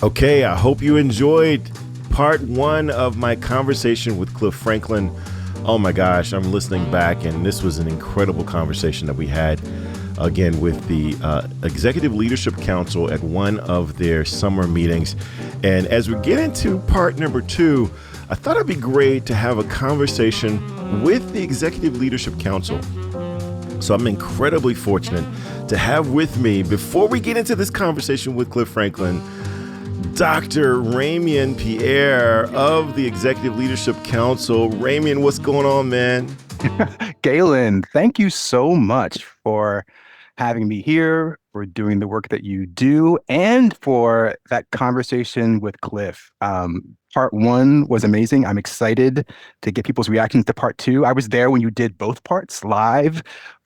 Okay, I hope you enjoyed part one of my conversation with Cliff Franklin. Oh my gosh, I'm listening back, and this was an incredible conversation that we had again with the Executive Leadership Council at one of their summer meetings. And as we get into part number two, I thought it'd be great to have a conversation with the Executive Leadership Council. So I'm incredibly fortunate to have with me, before we get into this conversation with Cliff Franklin, Dr. Ramian Pierre of the Executive Leadership Council. Ramian, what's going on, man? Galen, thank you so much for having me here, for doing the work that you do, and for that conversation with Cliff. Part one was amazing. I'm excited to get people's reactions to part two. I was there when you did both parts live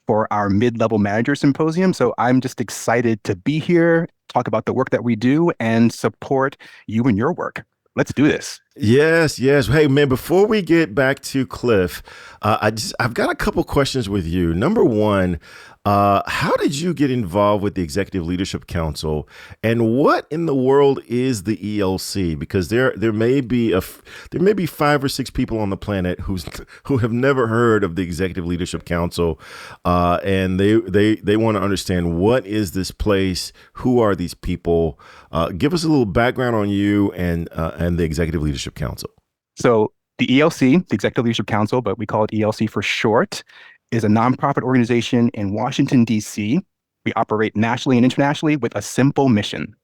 for our mid-level manager symposium. So I'm just excited to be here, talk about the work that we do, and support you and your work. Let's do this. Yes, yes. Hey, man, before we get back to Cliff, I've got a couple questions with you. Number one, how did you get involved with the Executive Leadership Council, and what in the world is the ELC? Because there may be there may be 5 or 6 people on the planet who have never heard of the Executive Leadership Council, and they want to understand, what is this place? Who are these people? Give us a little background on you and the Executive Leadership Council. So the ELC, the Executive Leadership Council, but we call it ELC for short, is a nonprofit organization in Washington, D.C. We operate nationally and internationally with a simple mission: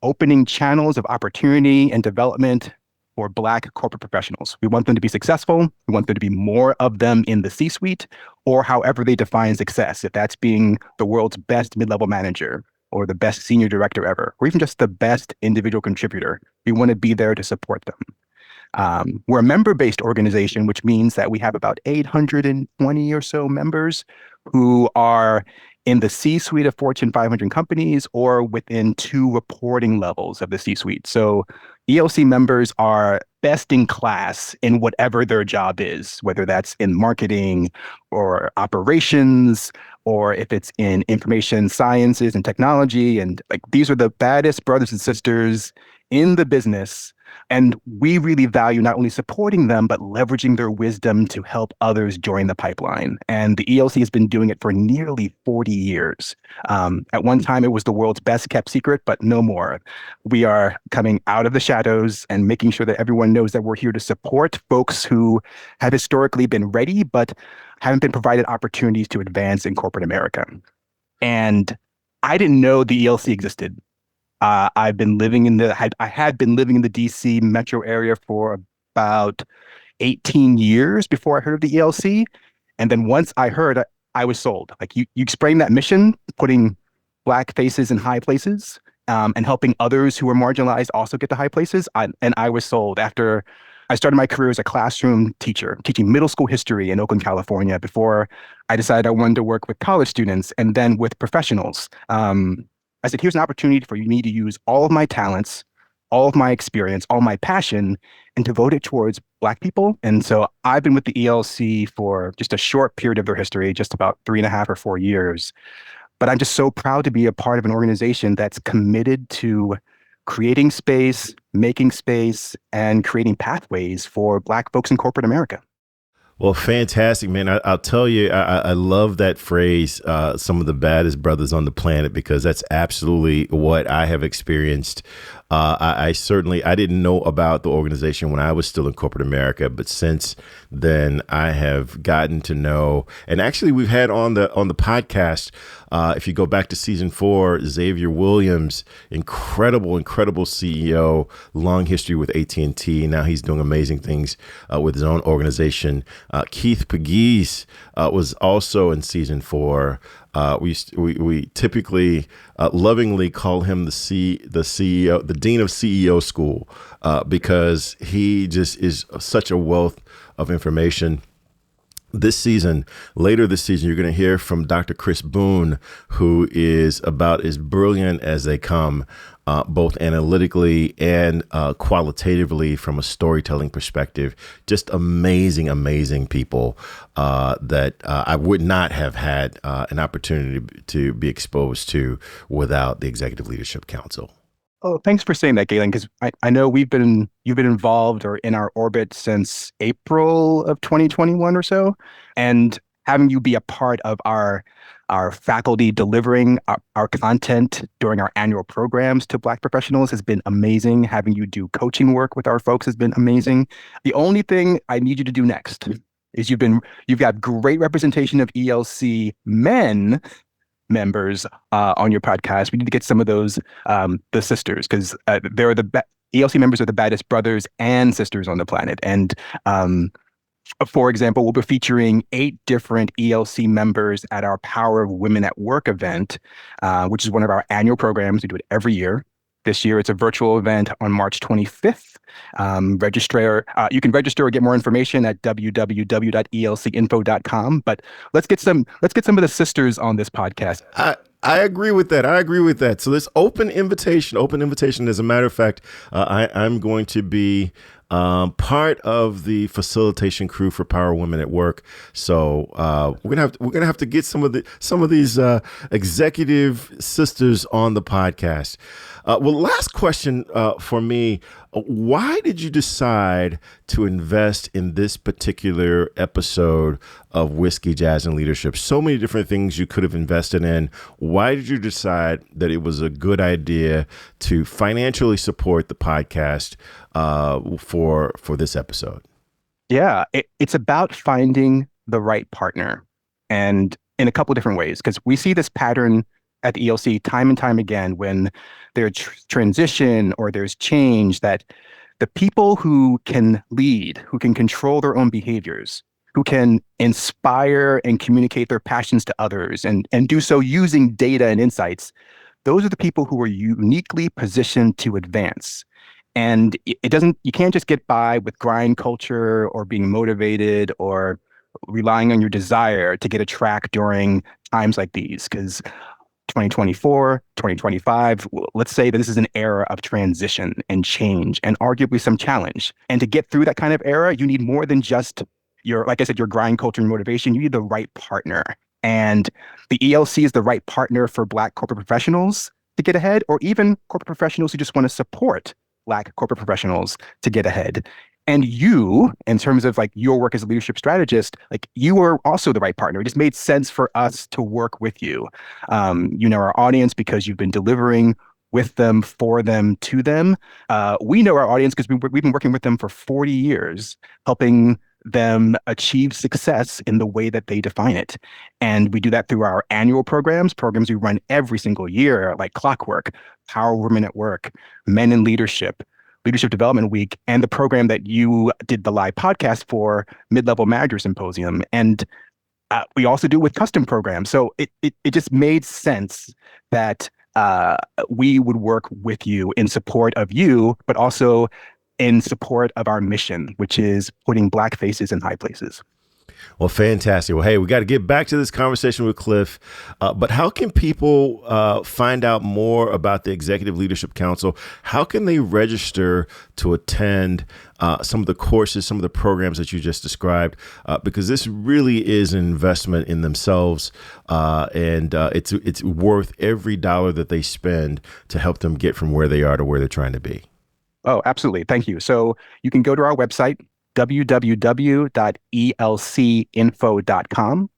opening channels of opportunity and development for Black corporate professionals. We want them to be successful. We want there to be more of them in the C-suite, or however they define success, if that's being the world's best mid-level manager or the best senior director ever, or even just the best individual contributor. We want to be there to support them. We're a member-based organization, which means that we have about 820 or so members who are in the C-suite of Fortune 500 companies or within 2 reporting levels of the C-suite. So ELC members are best in class in whatever their job is, whether that's in marketing or operations, or if it's in information sciences and technology. And like, these are the baddest brothers and sisters in the business. And we really value not only supporting them, but leveraging their wisdom to help others join the pipeline. And the ELC has been doing it for nearly 40 years. At one time, it was the world's best kept secret, but no more. We are coming out of the shadows and making sure that everyone knows that we're here to support folks who have historically been ready, but haven't been provided opportunities to advance in corporate America. And I didn't know the ELC existed. I had been living in the DC metro area for about 18 years before I heard of the ELC. And then once I heard, I was sold. Like, you explained that mission, putting Black faces in high places, and helping others who are marginalized also get to high places. And I was sold after I started my career as a classroom teacher, teaching middle school history in Oakland, California, before I decided I wanted to work with college students and then with professionals. I said, here's an opportunity for me to use all of my talents, all of my experience, all my passion, and devote it towards Black people. And so I've been with the ELC for just a short period of their history, just about 3.5 or 4 years. But I'm just so proud to be a part of an organization that's committed to creating space, making space, and creating pathways for Black folks in corporate America. Well, fantastic, man. I'll tell you, I love that phrase, some of the baddest brothers on the planet, because that's absolutely what I have experienced. I didn't know about the organization when I was still in corporate America, but since then I have gotten to know, and actually we've had on the podcast, if you go back to season 4, Xavier Williams, incredible CEO, long history with AT&T. Now he's doing amazing things with his own organization. Keith Pegues was also in season 4. We typically lovingly call him the CEO, the dean of CEO school, because he just is such a wealth of information. Later this season, you're going to hear from Dr. Chris Boone, who is about as brilliant as they come, both analytically and qualitatively from a storytelling perspective. Just amazing people that I would not have had an opportunity to be exposed to without the Executive Leadership Council. Oh, thanks for saying that, Galen, because I know you've been involved or in our orbit since April of 2021 or so. And having you be a part of our faculty delivering our content during our annual programs to Black professionals has been amazing. Having you do coaching work with our folks has been amazing. The only thing I need you to do next is you've got great representation of ELC men members on your podcast. We need to get some of those the sisters because they're ELC members are the baddest brothers and sisters on the planet. And for example, we'll be featuring 8 different ELC members at our Power of Women at Work event, which is one of our annual programs. We do it every year. This year, it's a virtual event on March 25th. You can register or get more information at www.elcinfo.com. But let's get some of the sisters on this podcast. I agree with that. I agree with that. So this open invitation. As a matter of fact, I'm going to be part of the facilitation crew for Power Women at Work. So we're gonna have to get some of these executive sisters on the podcast. Well, last question for me. Why did you decide to invest in this particular episode of Whiskey, Jazz, and Leadership? So many different things you could have invested in. Why did you decide that it was a good idea to financially support the podcast for this episode? Yeah, it's about finding the right partner, and in a couple different ways, because we see this pattern at the ELC time and time again when there's transition or there's change, that the people who can lead, who can control their own behaviors, who can inspire and communicate their passions to others and do so using data and insights, those are the people who are uniquely positioned to advance. And you can't just get by with grind culture or being motivated or relying on your desire to get a track during times like these, because 2024, 2025, let's say that this is an era of transition and change and arguably some challenge. And to get through that kind of era, you need more than just like I said, your grind culture and motivation. You need the right partner. And the ELC is the right partner for Black corporate professionals to get ahead, or even corporate professionals who just want to support Black corporate professionals to get ahead. And you, in terms of like your work as a leadership strategist, like you are also the right partner. It just made sense for us to work with you. You know our audience because you've been delivering with them, for them, to them. We know our audience because we've been working with them for 40 years, helping them achieve success in the way that they define it. And we do that through our annual programs we run every single year, like Clockwork, Power Women at Work, Men in Leadership, Leadership Development Week, and the program that you did the live podcast for, Mid-Level Manager Symposium. And we also do it with custom programs. So it just made sense that we would work with you in support of you, but also in support of our mission, which is putting Black faces in high places. Well, fantastic. Well, hey, we got to get back to this conversation with Cliff. But how can people find out more about the Executive Leadership Council? How can they register to attend some of the courses, some of the programs that you just described? Because this really is an investment in themselves, and it's worth every dollar that they spend to help them get from where they are to where they're trying to be. Oh, absolutely. Thank you. So you can go to our website, www.elcinfo.com.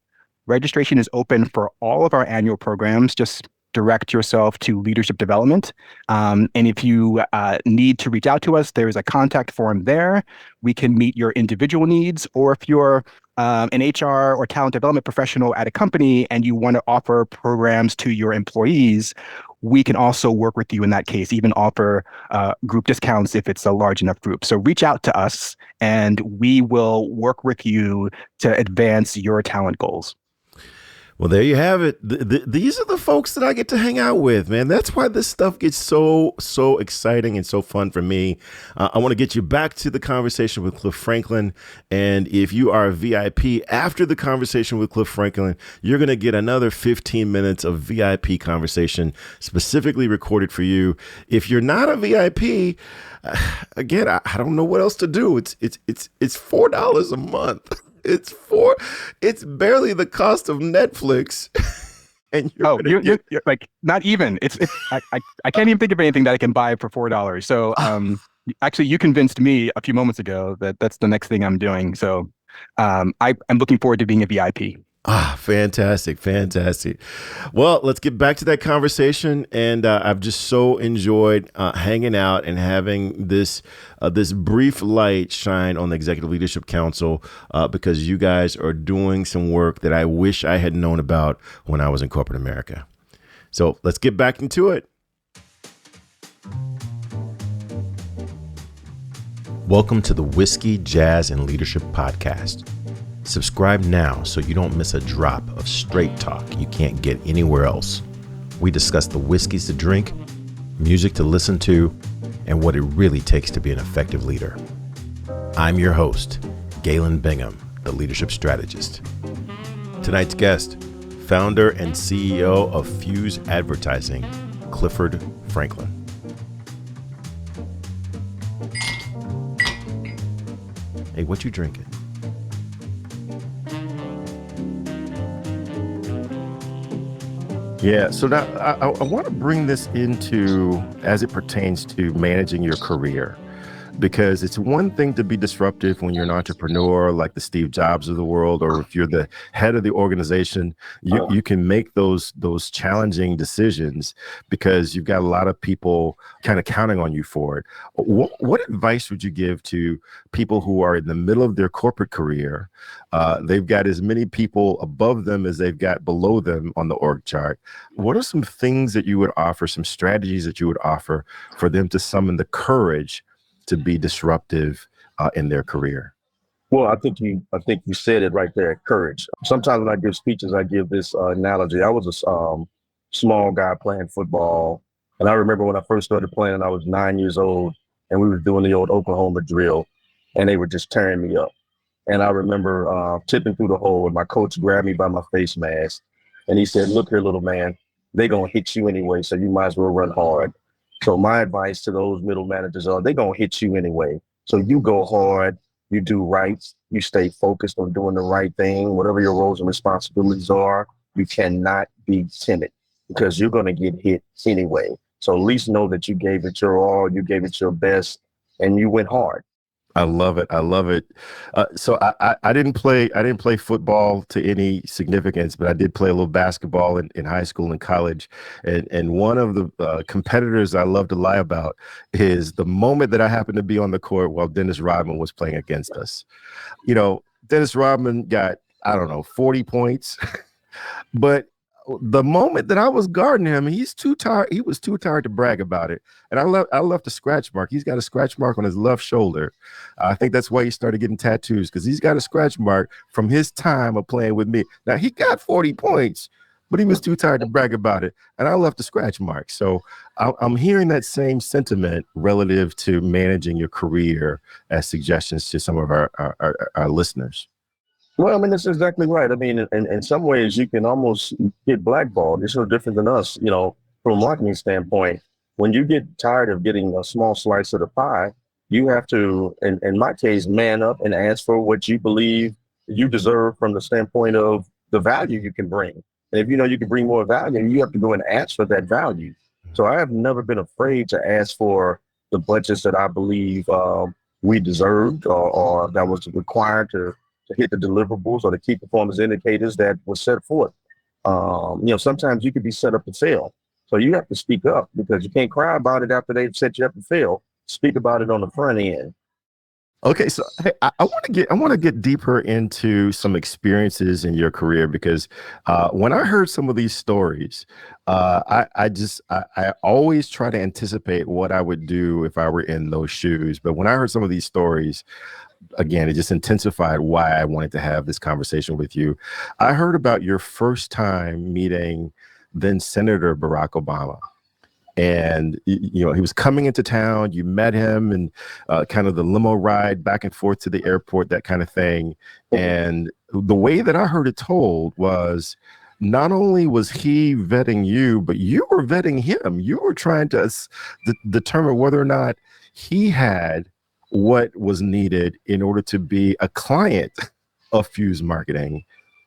Registration is open for all of our annual programs. Just direct yourself to leadership development. And if you need to reach out to us, there is a contact form there. We can meet your individual needs, or if you're an HR or talent development professional at a company and you want to offer programs to your employees, we can also work with you in that case, even offer group discounts if it's a large enough group. So reach out to us and we will work with you to advance your talent goals. Well, there you have it. These are the folks that I get to hang out with, man. That's why this stuff gets so exciting and so fun for me. I want to get you back to the conversation with Cliff Franklin. And if you are a VIP after the conversation with Cliff Franklin, you're going to get another 15 minutes of VIP conversation specifically recorded for you. If you're not a VIP, again, I don't know what else to do. It's $4 a month. It's barely the cost of Netflix. and you're Oh, gonna get. you're like not even. I can't even think of anything that I can buy for $4. So actually, you convinced me a few moments ago that that's the next thing I'm doing. So I'm looking forward to being a VIP. Fantastic, fantastic. Well, let's get back to that conversation, and I've just so enjoyed hanging out and having this brief light shine on the Executive Leadership Council because you guys are doing some work that I wish I had known about when I was in corporate America. So let's get back into it. Welcome to the Whiskey, Jazz, and Leadership Podcast. Subscribe now so you don't miss a drop of straight talk you can't get anywhere else. We discuss the whiskeys to drink, music to listen to, and what it really takes to be an effective leader. I'm your host, Galen Bingham, the leadership strategist. Tonight's guest, founder and CEO of Fuse Advertising, Clifford Franklin. Hey, what you drinking? Yeah, so now I want to bring this into as it pertains to managing your career, because it's one thing to be disruptive when you're an entrepreneur like the Steve Jobs of the world, or if you're the head of the organization, you can make those challenging decisions because you've got a lot of people kind of counting on you for it. What advice would you give to people who are in the middle of their corporate career? They've got as many people above them as they've got below them on the org chart. What are some things that you would offer, some strategies that you would offer for them to summon the courage to be disruptive in their career? Well, I think you said it right there, courage. Sometimes when I give speeches, I give this analogy. I was a small guy playing football, and I remember when I first started playing, I was 9 years old, and we were doing the old Oklahoma drill, and they were just tearing me up. And I remember tipping through the hole, and my coach grabbed me by my face mask, and he said, "Look here, little man, they're gonna hit you anyway, so you might as well run hard." So my advice to those middle managers are they're going to hit you anyway. So you go hard, you do right, you stay focused on doing the right thing, whatever your roles and responsibilities are. You cannot be timid because you're going to get hit anyway. So at least know that you gave it your all, you gave it your best, and you went hard. I love it. I love it. So I didn't play football to any significance, but I did play a little basketball in high school and college. And one of the competitors I love to lie about is the moment that I happened to be on the court while Dennis Rodman was playing against us. You know, Dennis Rodman got, I don't know, 40 points, but the moment that I was guarding him, he's too tired. He was too tired to brag about it. And I left a scratch mark. He's got a scratch mark on his left shoulder. I think that's why he started getting tattoos, because he's got a scratch mark from his time of playing with me. Now, he got 40 points, but he was too tired to brag about it. And I left a scratch mark. So I'm hearing that same sentiment relative to managing your career as suggestions to some of our listeners. Well, I mean, that's exactly right. I mean, in some ways, you can almost get blackballed. It's no different than us, from a marketing standpoint. When you get tired of getting a small slice of the pie, you have to, in my case, man up and ask for what you believe you deserve from the standpoint of the value you can bring. And if you know you can bring more value, you have to go and ask for that value. So I have never been afraid to ask for the budgets that I believe we deserved or that was required to hit the deliverables or the key performance indicators that were set forth. Sometimes you could be set up to fail. So you have to speak up because you can't cry about it after they've set you up to fail. Speak about it on the front end. Okay, so hey, I want to get deeper into some experiences in your career, because when I heard some of these stories, I always try to anticipate what I would do if I were in those shoes. But when I heard some of these stories, again, it just intensified why I wanted to have this conversation with you. I heard about your first time meeting then Senator Barack Obama. And, he was coming into town, you met him, and kind of the limo ride back and forth to the airport, that kind of thing. And the way that I heard it told was not only was he vetting you, but you were vetting him. You were trying to determine whether or not he had what was needed in order to be a client of Fuse Marketing.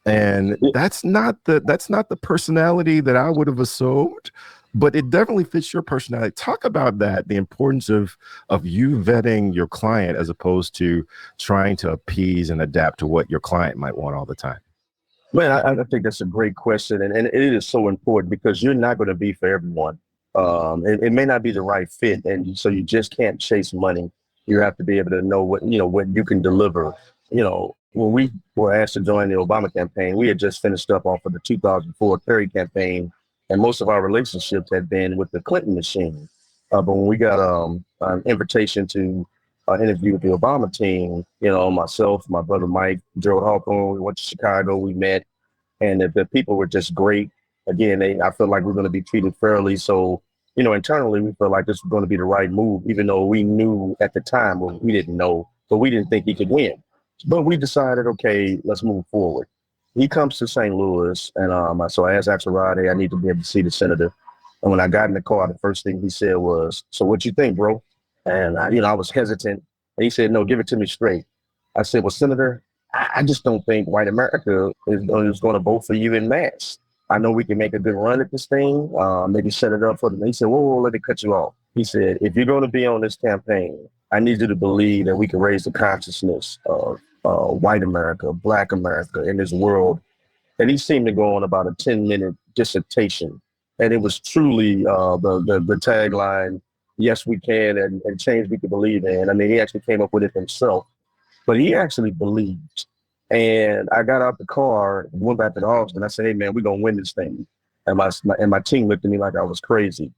And that's not the personality that I would have assumed, but it definitely fits your personality. Talk about that, the importance of you vetting your client as opposed to trying to appease and adapt to what your client might want all the time. Man, I think that's a great question, and it is so important because you're not going to be for everyone. It may not be the right fit, and so you just can't chase money. You have to be able to know what you can deliver. When we were asked to join the Obama campaign, we had just finished up off of the 2004 Kerry campaign, and most of our relationships had been with the Clinton machine. But when we got an invitation to interview with the Obama team, myself, my brother Mike, Gerald Hawthorne, we went to Chicago, we met, and the people were just great. Again, I felt like we are going to be treated fairly. So, internally, we felt like this was going to be the right move, even though we knew at the time, well, we didn't know, but we didn't think he could win. But we decided, okay, let's move forward. He comes to St. Louis, and so I asked Axelrod, hey, I need to be able to see the senator. And when I got in the car, the first thing he said was, so what you think, bro? And I was hesitant. And he said, no, give it to me straight. I said, well, Senator, I just don't think white America is going to vote for you in mass. I know we can make a good run at this thing, maybe set it up for them. He said, whoa, let me cut you off. He said, if you're going to be on this campaign, I need you to believe that we can raise the consciousness of white America, Black America in this world. And he seemed to go on about a 10-minute dissertation. And it was truly the tagline, yes, we can, and change we can believe in. I mean, he actually came up with it himself, but he actually believed. And I got out the car, went back to the office, and I said, hey, man, we're going to win this thing. And my team looked at me like I was crazy.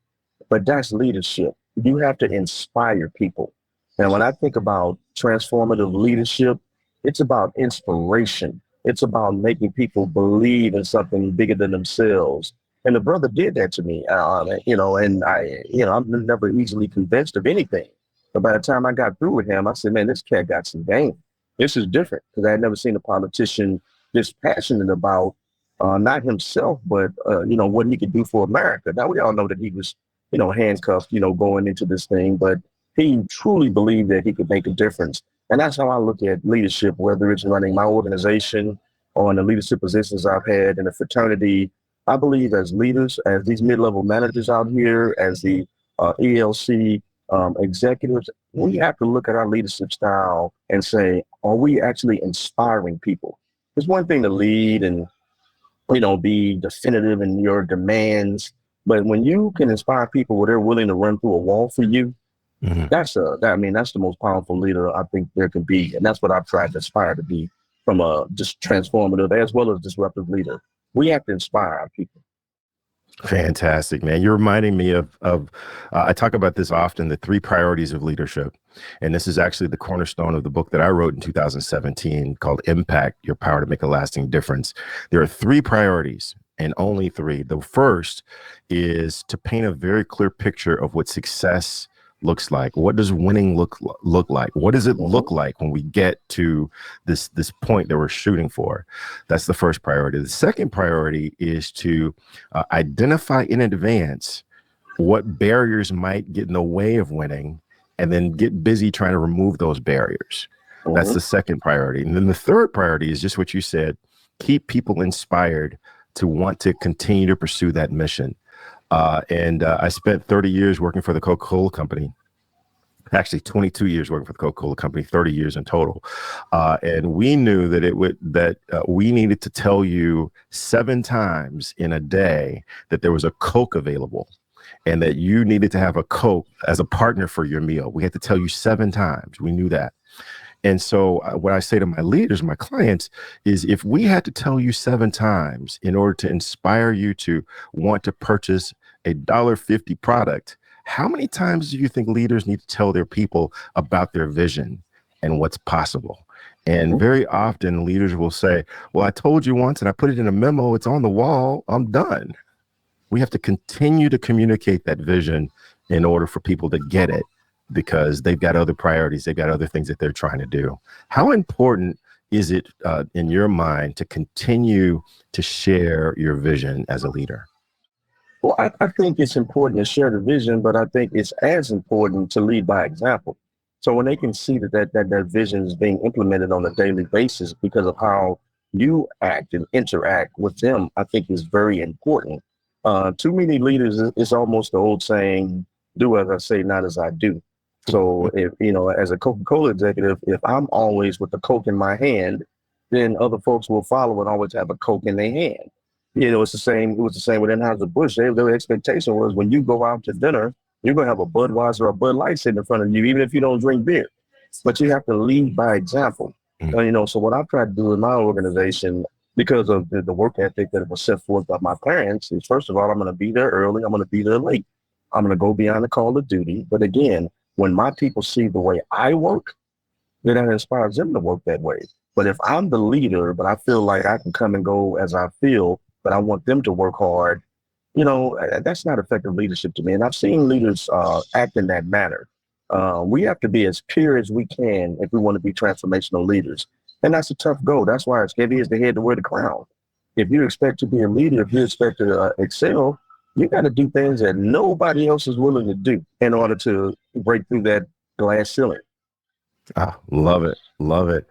But that's leadership. You have to inspire people. And when I think about transformative leadership, it's about inspiration. It's about making people believe in something bigger than themselves. And the brother did that to me, and I'm never easily convinced of anything. But by the time I got through with him, I said, man, this cat got some game. This is different because I had never seen a politician this passionate about not himself, but, what he could do for America. Now, we all know that he was, handcuffed, going into this thing, but he truly believed that he could make a difference. And that's how I look at leadership, whether it's running my organization or in the leadership positions I've had in a fraternity. I believe as leaders, as these mid-level managers out here, as the ELC executives, we have to look at our leadership style and say, are we actually inspiring people? It's one thing to lead and, be definitive in your demands, but when you can inspire people where they're willing to run through a wall for you, that's the most powerful leader I think there can be. And that's what I've tried to aspire to be from a just transformative as well as disruptive leader. We have to inspire our people. Fantastic, man. You're reminding me of I talk about this often, the 3 priorities of leadership. And this is actually the cornerstone of the book that I wrote in 2017 called Impact, Your Power to Make a Lasting Difference. There are 3 priorities and only 3. The first is to paint a very clear picture of what success looks like. What does winning look like? What does it look like when we get to this point that we're shooting for? That's the first priority. The second priority is to identify in advance what barriers might get in the way of winning, and then get busy trying to remove those barriers. That's the second priority. And then the third priority is just what you said: keep people inspired to want to continue to pursue that mission. I spent 30 years working for the Coca-Cola Company, actually 22 years working for the Coca-Cola Company, 30 years in total. And we knew that we needed to tell you 7 times in a day that there was a Coke available and that you needed to have a Coke as a partner for your meal. We had to tell you 7 times. We knew that. And so what I say to my leaders, my clients, is if we had to tell you 7 times in order to inspire you to want to purchase a $1.50 product, how many times do you think leaders need to tell their people about their vision and what's possible? And very often leaders will say, well, I told you once and I put it in a memo, it's on the wall, I'm done. We have to continue to communicate that vision in order for people to get it, because they've got other priorities. They've got other things that they're trying to do. How important is it in your mind to continue to share your vision as a leader? Well, I think it's important to share the vision, but I think it's as important to lead by example. So when they can see that vision is being implemented on a daily basis because of how you act and interact with them, I think is very important. Too many leaders, it's almost the old saying, do as I say, not as I do. So if, as a Coca-Cola executive, if I'm always with the Coke in my hand, then other folks will follow and always have a Coke in their hand. It's the same. It was the same with Anheuser-Busch. Their expectation was when you go out to dinner, you're going to have a Budweiser or a Bud Light sitting in front of you, even if you don't drink beer. But you have to lead by example. So what I've tried to do in my organization, because of the work ethic that was set forth by my parents, is first of all, I'm going to be there early. I'm going to be there late. I'm going to go beyond the call of duty. But again, when my people see the way I work, then that inspires them to work that way. But if I'm the leader, but I feel like I can come and go as I feel, but I want them to work hard, that's not effective leadership to me. And I've seen leaders act in that manner. We have to be as pure as we can if we want to be transformational leaders. And that's a tough goal. That's why it's heavy as the head to wear the crown. If you expect to be a leader, if you expect to excel, you got to do things that nobody else is willing to do in order to break through that glass ceiling. Love it. Love it.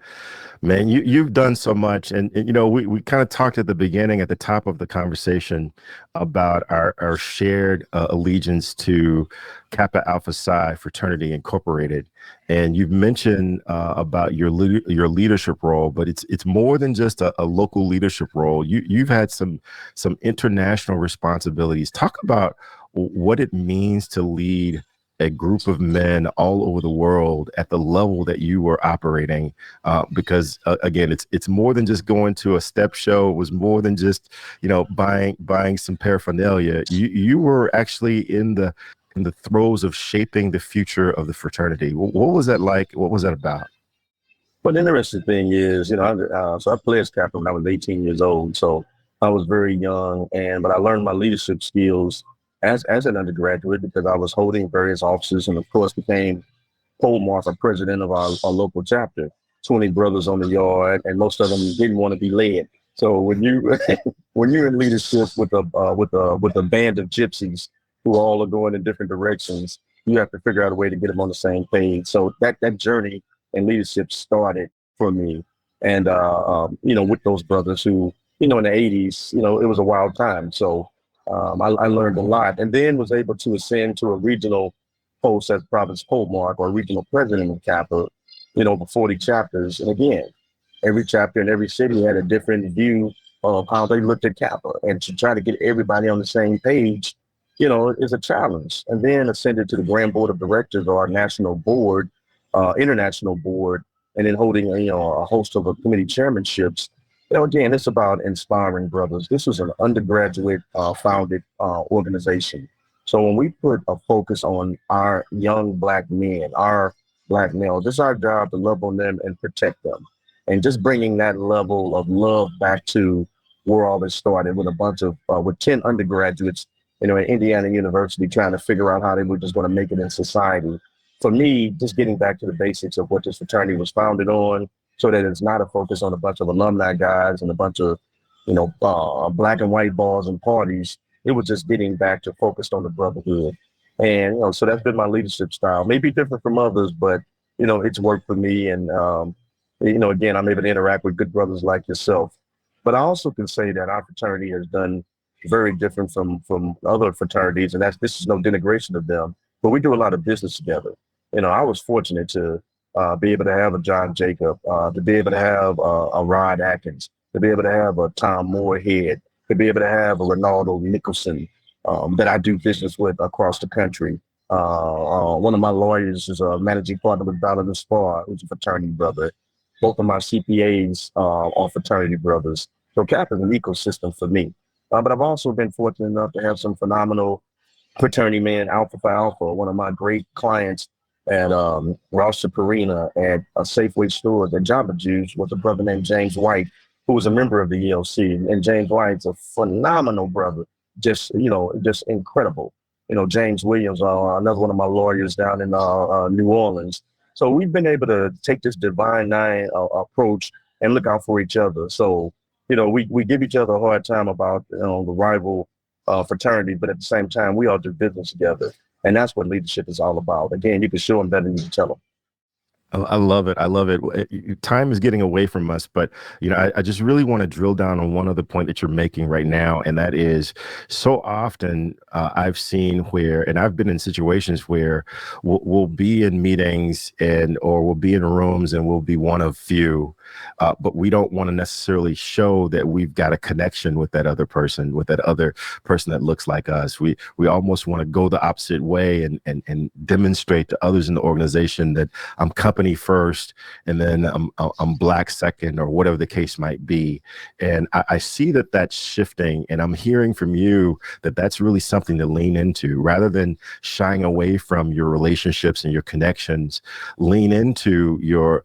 Man, you've done so much. And we kind of talked at the beginning, at the top of the conversation, about our shared allegiance to Kappa Alpha Psi Fraternity Incorporated. And you've mentioned about your leadership role, but it's more than just a local leadership role. You've had some international responsibilities. Talk about what it means to lead a group of men all over the world at the level that you were operating, because again, it's more than just going to a step show. It was more than just buying some paraphernalia. You were actually in the throes of shaping the future of the fraternity. What was that like? What was that about? But the interesting thing is, so I pledged Kappa when I was 18 years old. So I was very young, but I learned my leadership skills as an undergraduate because I was holding various offices and of course became pole marker president of our local chapter. 20 brothers on the yard, and most of them didn't want to be led. So when you're in leadership with a band of gypsies who all are going in different directions, you have to figure out a way to get them on the same page. So that journey in leadership started for me, and with those brothers who in the 80s, it was a wild time. So I learned a lot, and then was able to ascend to a regional post as province pole mark or regional president of Kappa, over 40 chapters. And again, every chapter in every city had a different view of how they looked at Kappa, and to try to get everybody on the same page, is a challenge. And then ascended to the grand board of directors or our national board, international board, and then holding a host of committee chairmanships. Again, it's about inspiring brothers. This was an undergraduate founded organization. So when we put a focus on our young Black men, our Black males, it's our job to love on them and protect them. And just bringing that level of love back to where all this started with a bunch of, with 10 undergraduates, at Indiana University trying to figure out how they were just going to make it in society. For me, just getting back to the basics of what this fraternity was founded on, so that it's not a focus on a bunch of alumni guys and a bunch of, black and white balls and parties. It was just getting back to focused on the brotherhood. And, so that's been my leadership style. Maybe different from others, but, it's worked for me. And, again, I'm able to interact with good brothers like yourself. But I also can say that our fraternity has done very different from other fraternities. And this is no denigration of them, but we do a lot of business together. I was fortunate to be able to have a John Jacob, to be able to have a Rod Atkins, to be able to have a Tom Moorhead, to be able to have a Ronaldo Nicholson that I do business with across the country. One of my lawyers is a managing partner with Ballard and Spar, who's a fraternity brother. Both of my CPAs are fraternity brothers. So CAP is an ecosystem for me. But I've also been fortunate enough to have some phenomenal fraternity men, Alpha Phi Alpha, one of my great clients at Ross Perina at a Safeway store at Jamba Juice was a brother named James White, who was a member of the ELC. And James White's a phenomenal brother, just incredible. James Williams, another one of my lawyers down in New Orleans. So we've been able to take this divine nine approach and look out for each other. So, we give each other a hard time about the rival fraternity, but at the same time, we all do business together. And that's what leadership is all about. Again, you can show them better than you can tell them. I love it. I love it. Time is getting away from us, but I just really want to drill down on one other point that you're making right now, and that is so often I've seen where, and I've been in situations where we'll be in meetings or we'll be in rooms and we'll be one of few, but we don't want to necessarily show that we've got a connection with that other person, that looks like us. We almost want to go the opposite way and demonstrate to others in the organization that I'm company first, and then I'm black second, or whatever the case might be. And I see that that's shifting, and I'm hearing from you that that's really something to lean into, rather than shying away from your relationships and your connections. Lean into your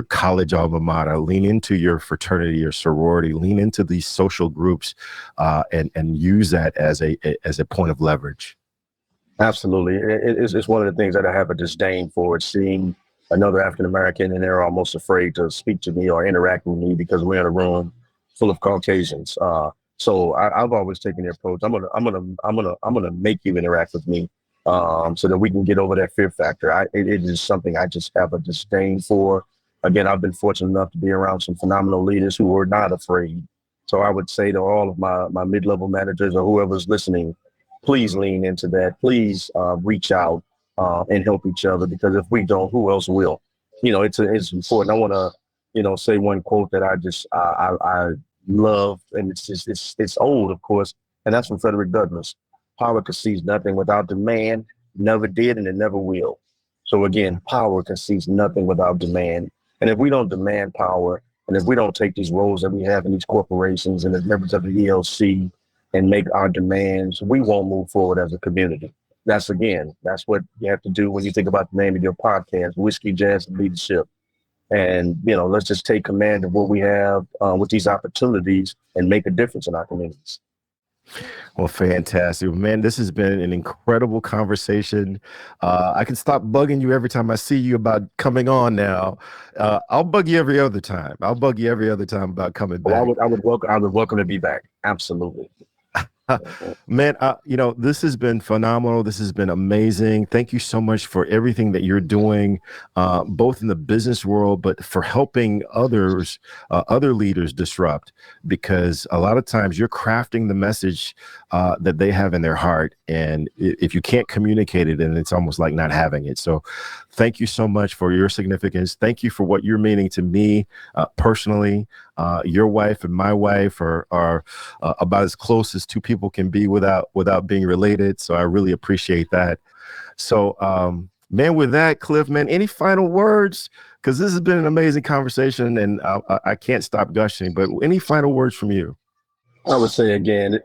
college alma mater, lean into your fraternity or sorority, lean into these social groups, and use that as a point of leverage. Absolutely. It's one of the things that I have a disdain for, seeing another African American and they're almost afraid to speak to me or interact with me because we're in a room full of Caucasians. So I've always taken the approach. I'm gonna make you interact with me, so that we can get over that fear factor. It is something I just have a disdain for. Again, I've been fortunate enough to be around some phenomenal leaders who are not afraid. So I would say to all of my mid-level managers or whoever's listening, please lean into that. Please reach out and help each other, because if we don't, who else will? It's important. I want to, say one quote that I love, and it's old, of course, and that's from Frederick Douglass. Power conceives nothing without demand, never did, and it never will. So again, power conceives nothing without demand. And if we don't demand power, and if we don't take these roles that we have in these corporations and as members of the ELC and make our demands, we won't move forward as a community. That's what you have to do when you think about the name of your podcast, Whiskey, Jazz, and Leadership. And, let's just take command of what we have with these opportunities and make a difference in our communities. Well, fantastic, man. This has been an incredible conversation. I can stop bugging you every time I see you about coming on now. I'll bug you every other time. About coming back. Well, I would welcome to be back. Absolutely. Man, this has been phenomenal. This has been amazing. Thank you so much for everything that you're doing, both in the business world, but for helping others, other leaders disrupt, because a lot of times you're crafting the message that they have in their heart. And if you can't communicate it, then it's almost like not having it. So thank you so much for your significance. Thank you for what you're meaning to me personally. Your wife and my wife are about as close as two people can be without being related. So I really appreciate that. So, man, with that, Cliff, man, any final words? Because this has been an amazing conversation, and I can't stop gushing. But any final words from you? I would say again,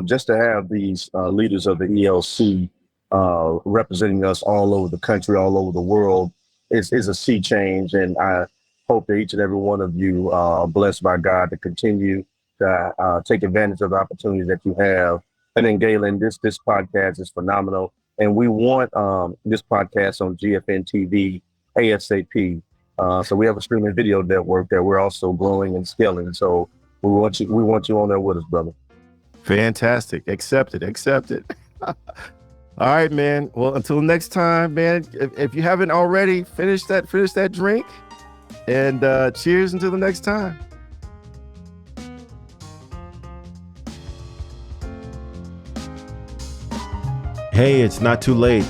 just to have these leaders of the ELC representing us all over the country, all over the world, is a sea change. And I hope that each and every one of you are blessed by God to continue to take advantage of the opportunities that you have. And then, Galen, this podcast is phenomenal. And we want this podcast on GFN TV ASAP. So we have a streaming video network that we're also growing and scaling. So we want you on there with us, brother. Fantastic. Accepted. All right, man. Well, until next time, man, if you haven't already, finish that drink, and cheers until the next time. Hey, it's not too late.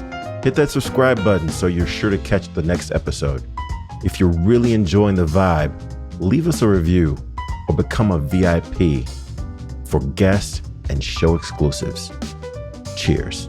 Hit that subscribe button so you're sure to catch the next episode. If you're really enjoying the vibe, leave us a review or become a VIP for guest and show exclusives. Cheers.